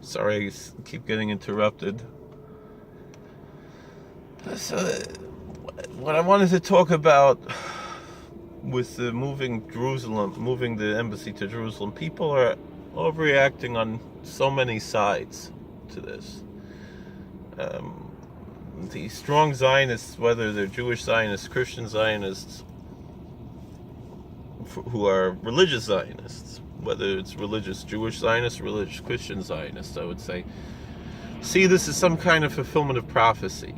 Sorry, I keep getting interrupted. So, what I wanted to talk about with the moving the embassy to Jerusalem, people are overreacting on so many sides to this. The strong Zionists, whether they're Jewish Zionists, Christian Zionists, who are religious Zionists, whether it's religious Jewish Zionists, religious Christian Zionists, I would say, see this as some kind of fulfillment of prophecy.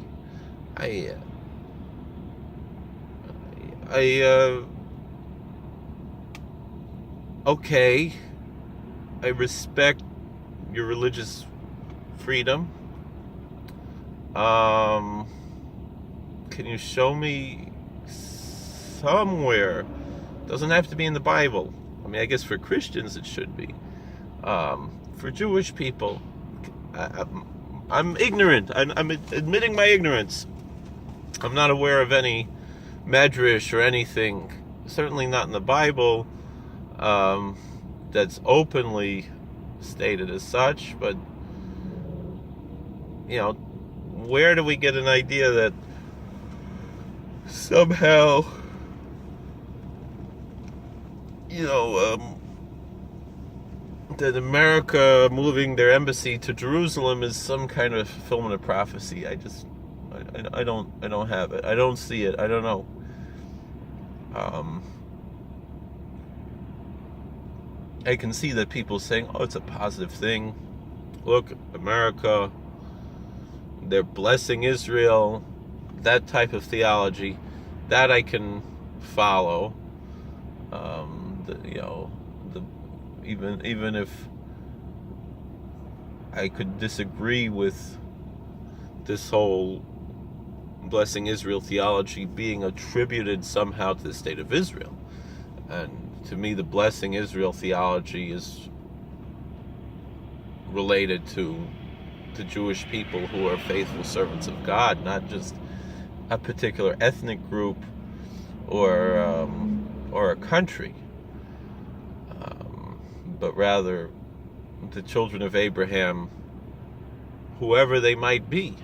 I okay, I respect your religious freedom. Can you show me somewhere? Doesn't have to be in the Bible. I mean, I guess for Christians it should be. For Jewish people, I'm ignorant. I'm admitting my ignorance. I'm not aware of any medrash or anything, certainly not in the Bible, that's openly stated as such. But, where do we get an idea that somehow, that America moving their embassy to Jerusalem is some kind of fulfillment of prophecy? I don't have it. I don't see it. I don't know. I can see that people saying, "Oh, it's a positive thing. Look, America, they're blessing Israel." That type of theology, that I can follow. Even if I could disagree with this whole blessing Israel theology being attributed somehow to the state of Israel. And to me, the blessing Israel theology is related to the Jewish people who are faithful servants of God, not just a particular ethnic group or a country, but rather the children of Abraham, whoever they might be.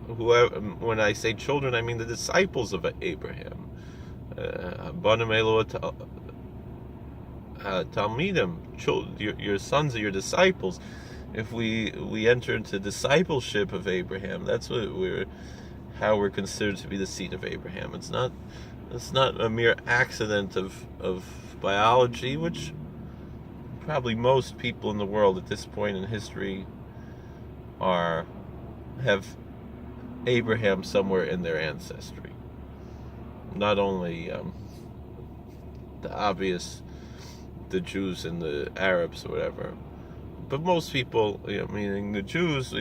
When I say children, I mean the disciples of Abraham. Banim Elo Talmidim, your sons are your disciples. If we enter into discipleship of Abraham, that's how we're considered to be the seed of Abraham. It's not a mere accident of biology, which probably most people in the world at this point in history have Abraham somewhere in their ancestry. Not only the obvious, the Jews and the Arabs or whatever, but most people, meaning the Jews,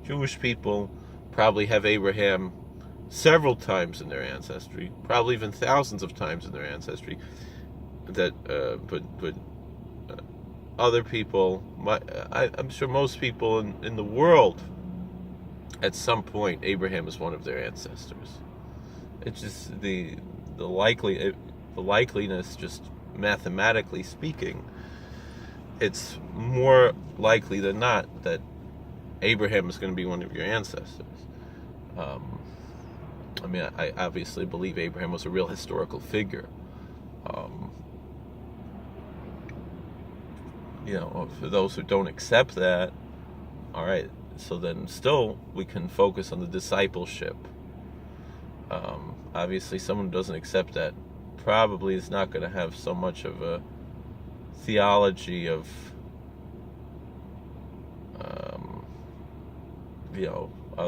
Jewish people probably have Abraham several times in their ancestry, probably even thousands of times in their ancestry. But other people, I'm sure most people in the world, at some point, Abraham is one of their ancestors. It's just the likeliness, just mathematically speaking, it's more likely than not that Abraham is going to be one of your ancestors. I obviously believe Abraham was a real historical figure. For those who don't accept that, all right, so then still we can focus on the discipleship. Obviously, someone who doesn't accept that probably is not going to have so much of a theology of,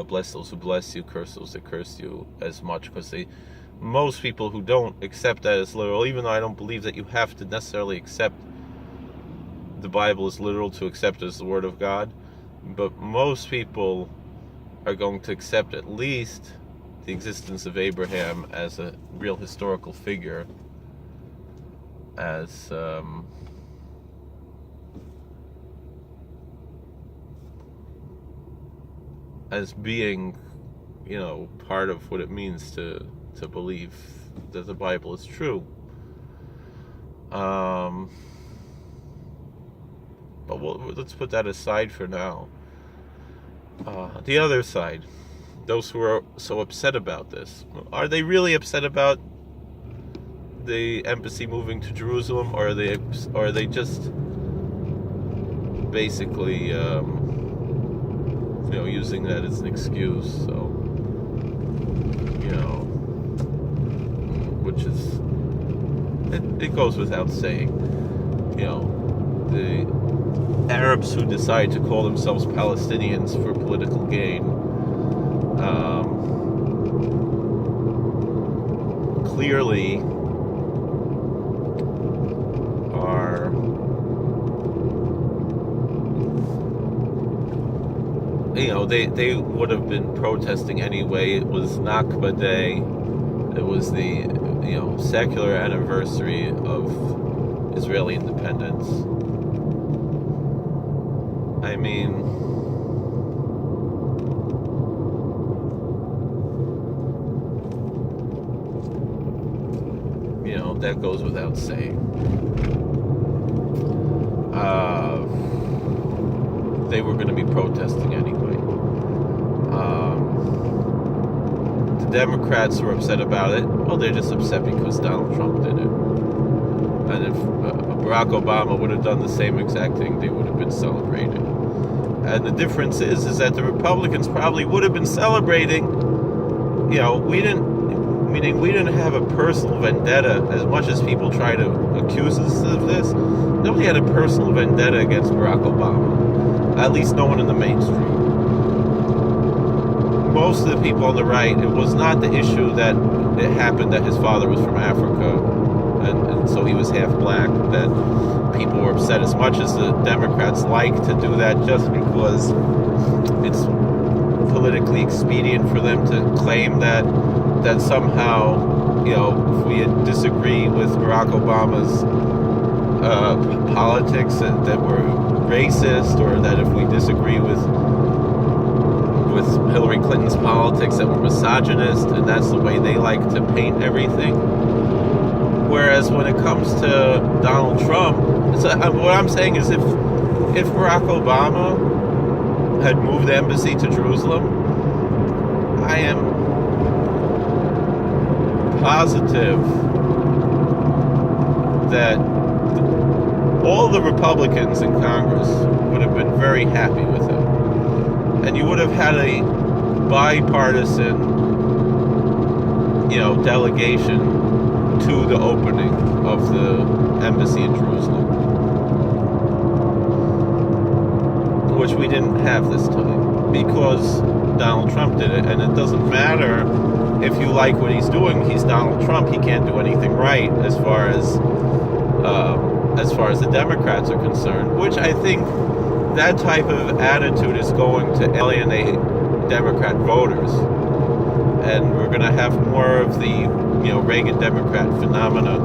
bless those who bless you, curse those that curse you, as much, because most people who don't accept that as literal, even though I don't believe that you have to necessarily accept the Bible as literal to accept it as the Word of God, but most people are going to accept at least the existence of Abraham as a real historical figure, as being, part of what it means to believe that the Bible is true. But let's put that aside for now. The other side, those who are so upset about this, are they really upset about the embassy moving to Jerusalem, or are they just basically using that as an excuse? So, which is, it goes without saying, the Arabs who decide to call themselves Palestinians for political gain clearly are they would have been protesting anyway. It was Nakba Day. It was the secular anniversary of Israeli independence. I mean, that goes without saying. They were going to be protesting anyway. The Democrats were upset about it. Well, they're just upset because Donald Trump did it. And if Barack Obama would have done the same exact thing, they would have been celebrating. And the difference is that the Republicans probably would have been celebrating. We didn't have a personal vendetta, as much as people try to accuse us of this. Nobody had a personal vendetta against Barack Obama. At least no one in the mainstream. Most of the people on the right, it was not the issue that it happened that his father was from Africa, and so he was half black, that people were upset, as much as the Democrats like to do that just because it's politically expedient for them to claim that somehow, if we disagree with Barack Obama's politics, that we're racist, or that if we disagree with Hillary Clinton's politics, that we're misogynist, and that's the way they like to paint everything. Whereas when it comes to Donald Trump, what I'm saying is if Barack Obama had moved the embassy to Jerusalem, I am positive that all the Republicans in Congress would have been very happy with him. And you would have had a bipartisan, delegation to the opening of the embassy in Jerusalem, which we didn't have this time because Donald Trump did it. And it doesn't matter if you like what he's doing. He's Donald Trump. He can't do anything right as far as the Democrats are concerned, which I think that type of attitude is going to alienate Democrat voters. And we're going to have more of the, Reagan Democrat phenomena.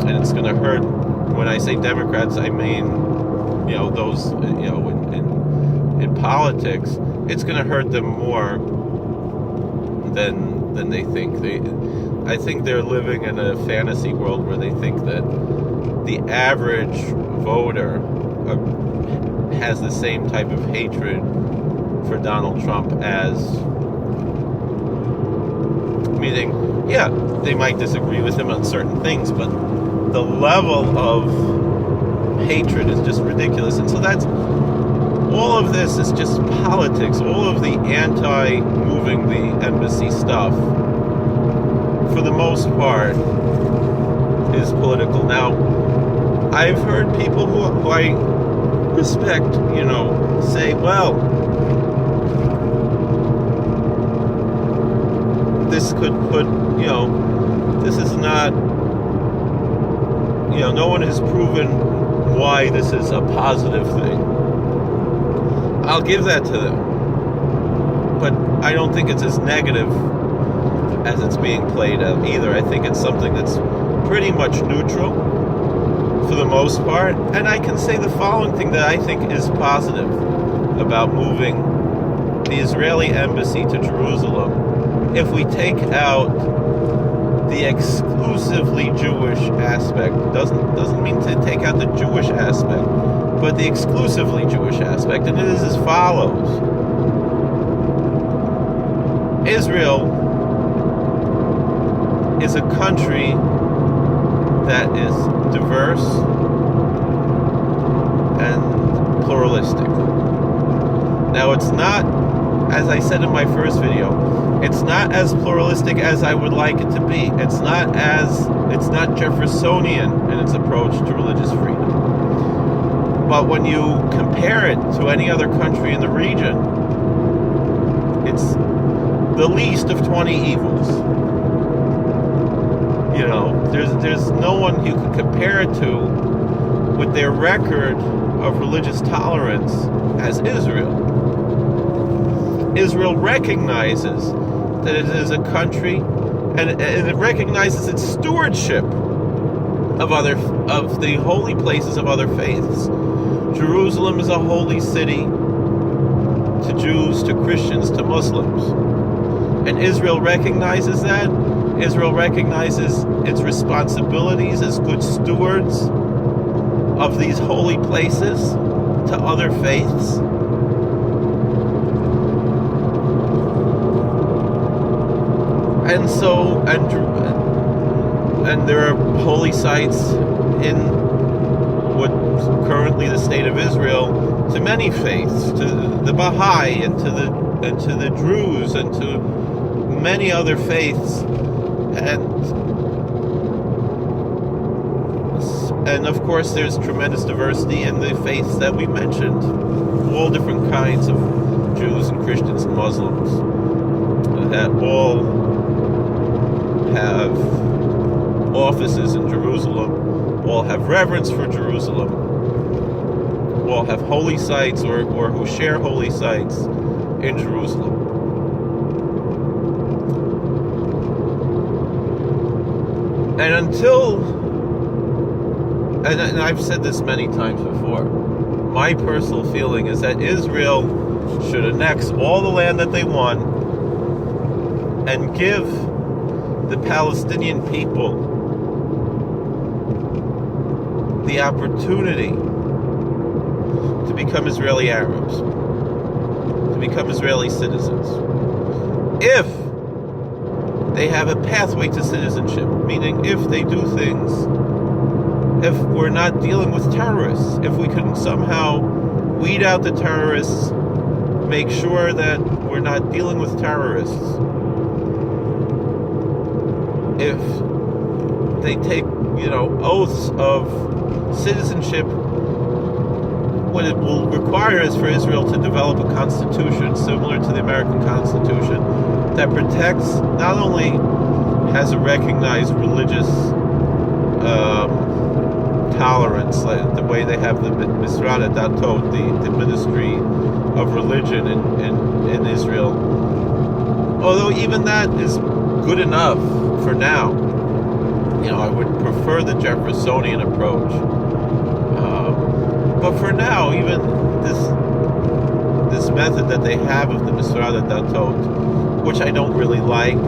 And it's going to hurt. When I say Democrats, I mean, those, in politics. It's going to hurt them more than they think. I think they're living in a fantasy world where they think that the average voter has the same type of hatred for Donald Trump as, meaning, yeah, they might disagree with him on certain things, but the level of hatred is just ridiculous. And so all of this is just politics. All of the anti-moving the embassy stuff, for the most part, is political. Now, I've heard people who I respect, say, well, this could put, this is not, no one has proven why this is a positive thing. I'll give that to them. But I don't think it's as negative as it's being played out either. I think it's something that's pretty much neutral for the most part. And I can say the following thing that I think is positive about moving the Israeli embassy to Jerusalem. If we take out the exclusively Jewish aspect, doesn't mean to take out the Jewish aspect, but the exclusively Jewish aspect, and it is as follows. Israel is a country that is diverse and pluralistic. Now, it's not, as I said in my first video, it's not as pluralistic as I would like it to be. It's not Jeffersonian in its approach to religious freedom. But when you compare it to any other country in the region, it's the least of 20 evils. You know, there's no one you can compare it to with their record of religious tolerance as Israel. Israel recognizes that it is a country, and it recognizes its stewardship of the holy places of other faiths. Jerusalem is a holy city to Jews, to Christians, to Muslims. And Israel recognizes that. Israel recognizes its responsibilities as good stewards of these holy places to other faiths. And so, and there are holy sites in what's currently the state of Israel to many faiths, to the Baha'i and to the Druze and to many other faiths, and of course there's tremendous diversity in the faiths that we mentioned, all different kinds of Jews and Christians and Muslims that all have offices in Jerusalem, all have reverence for Jerusalem, all have holy sites or who share holy sites in Jerusalem. And and I've said this many times before, my personal feeling is that Israel should annex all the land that they want and give the Palestinian people the opportunity to become Israeli Arabs, to become Israeli citizens, if they have a pathway to citizenship, meaning if they do things, if we're not dealing with terrorists, if we can somehow weed out the terrorists, make sure that we're not dealing with terrorists, if they take, oaths of citizenship, what it will require is for Israel to develop a constitution similar to the American Constitution that protects, not only has a recognized religious tolerance, like the way they have the Misrad Datot, the Ministry of Religion in Israel, although even that is good enough for now. I would prefer the Jeffersonian approach. But for now, even this method that they have of the Misrad Datot, which I don't really like,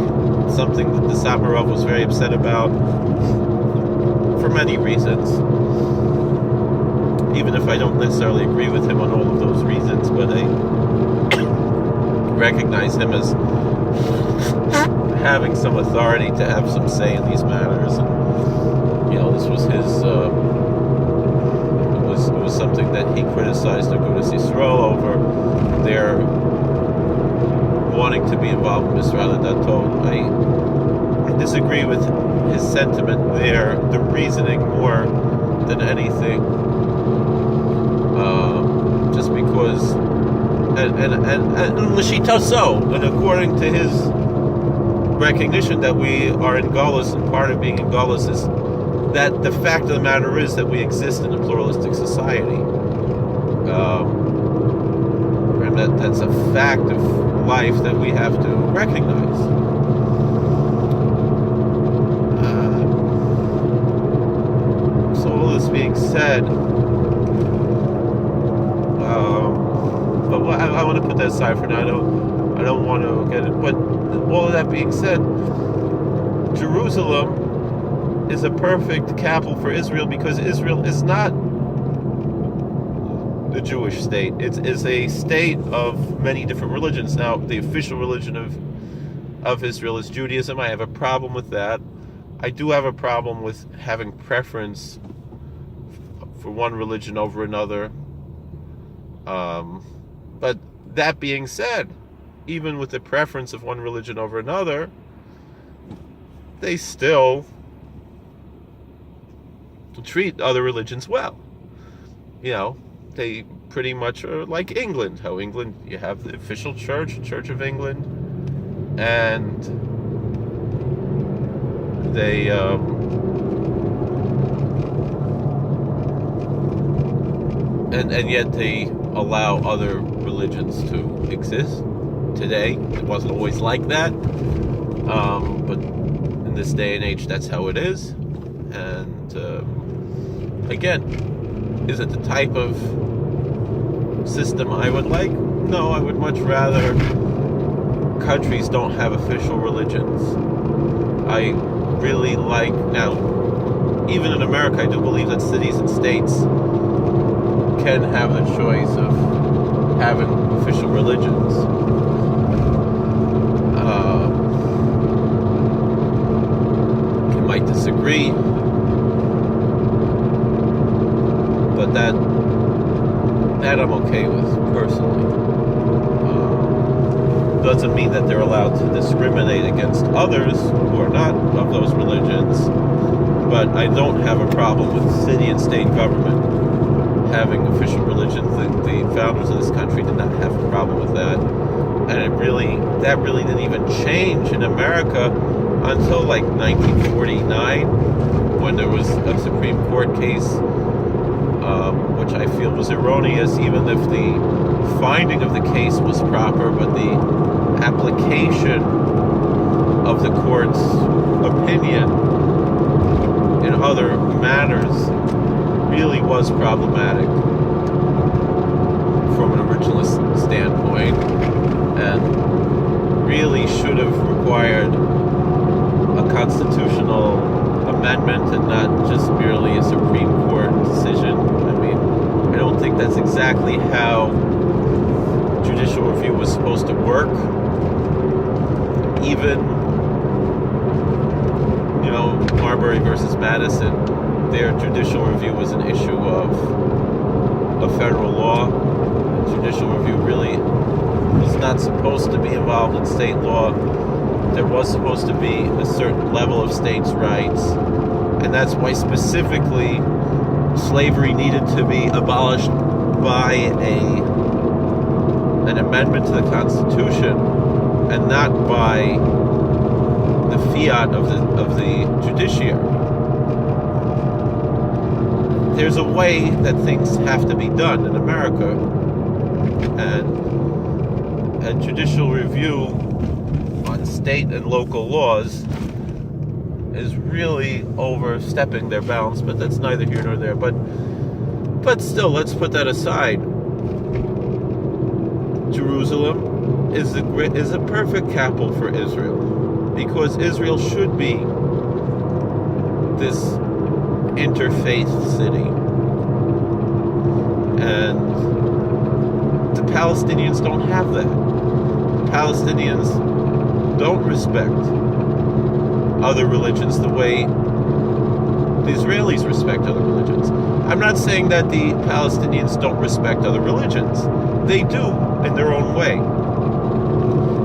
something that the Samarov was very upset about for many reasons, even if I don't necessarily agree with him on all of those reasons, but I recognize him as having some authority to have some say in these matters. And this was his it was something that he criticized Agudas Yisrael over, their wanting to be involved in Misrad Datot. I disagree with his sentiment there, the reasoning more than anything, just because and l'shitaso, and according to his recognition that we are in Galus, and part of being in Galus is that the fact of the matter is that we exist in a pluralistic society, and that's a fact of life that we have to recognize. So all this being said, but I want to put that aside for now. I don't want to get it. But all of that being said, Jerusalem is a perfect capital for Israel, because Israel is not the Jewish state. It's a state of many different religions. Now, the official religion of Israel is Judaism. I have a problem with that. I do have a problem with having preference for one religion over another. But that being said, even with the preference of one religion over another, they still treat other religions well. You know, they pretty much are like England. How England, you have the official church, Church of England, and they and yet they allow other religions to exist today. It wasn't always like that, but in this day and age, that's how it is. And again, is it the type of system I would like? No, I would much rather countries don't have official religions. I really like, now, even in America, I do believe that cities and states can have the choice of having official religions. You might disagree, but that I'm okay with personally. Doesn't mean that they're allowed to discriminate against others who are not of those religions, but I don't have a problem with city and state government having official religions. The founders of this country did not have a problem with that, and that really didn't even change in America until like 1949, when there was a Supreme Court case, which I feel was erroneous, even if the finding of the case was proper, but the application of the court's opinion in other matters really was problematic from an originalist standpoint, and really should have required a constitutional amendment and not just merely a Supreme Court decision. I mean, I don't think that's exactly how judicial review was supposed to work. Even, Marbury versus Madison, their judicial review was an issue of federal law. Judicial review really was not supposed to be involved in state law. There was supposed to be a certain level of states' rights, and that's why specifically slavery needed to be abolished by an amendment to the Constitution, and not by the fiat of the judiciary. There's a way that things have to be done in America, and judicial review on state and local laws is really overstepping their bounds, but that's neither here nor there. But still, let's put that aside. Jerusalem is a perfect capital for Israel, because Israel should be this interfaith city, and the Palestinians don't have that. The Palestinians don't respect other religions the way the Israelis respect other religions. I'm not saying that the Palestinians don't respect other religions. They do, in their own way.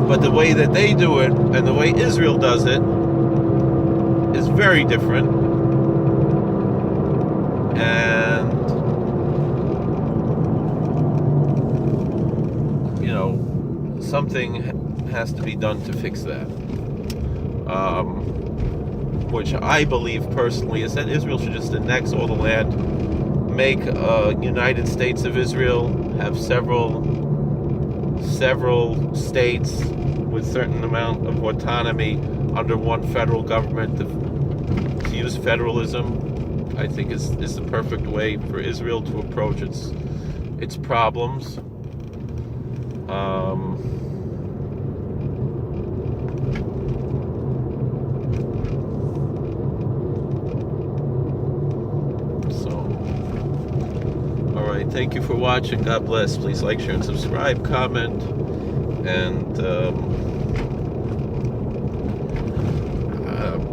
But the way that they do it and the way Israel does it is very different. And, something has to be done to fix that. Which I believe personally is that Israel should just annex all the land, make a United States of Israel, have several states with certain amount of autonomy under one federal government. To use federalism, I think is the perfect way for Israel to approach its problems. right, thank you for watching. God bless. Please like, share, and subscribe, comment, and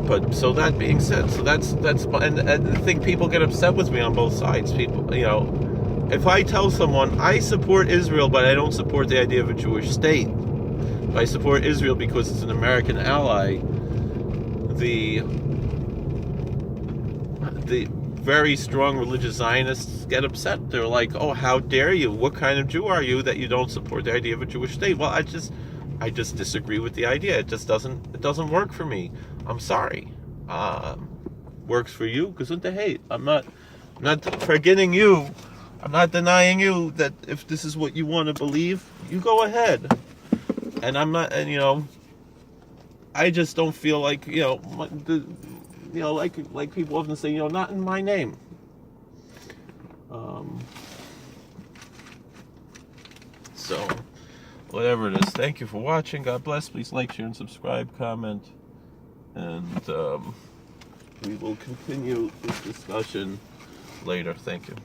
but so that being said, so that's and I think people get upset with me on both sides. People, you know, if I tell someone I support Israel, but I don't support the idea of a Jewish state, I support Israel because it's an American ally, the very strong religious Zionists get upset. They're like, "Oh, how dare you? What kind of Jew are you that you don't support the idea of a Jewish state?" Well, I just disagree with the idea. It doesn't work for me. I'm sorry. Works for you? Gesundheit. Hey, I'm not forgetting you. I'm not denying you that if this is what you want to believe, you go ahead. And I'm not, and you know, I just don't feel like, you know, like people often say, you know, not in my name. So, whatever it is, thank you for watching. God bless. Please like, share, and subscribe, comment, and we will continue this discussion later. Thank you.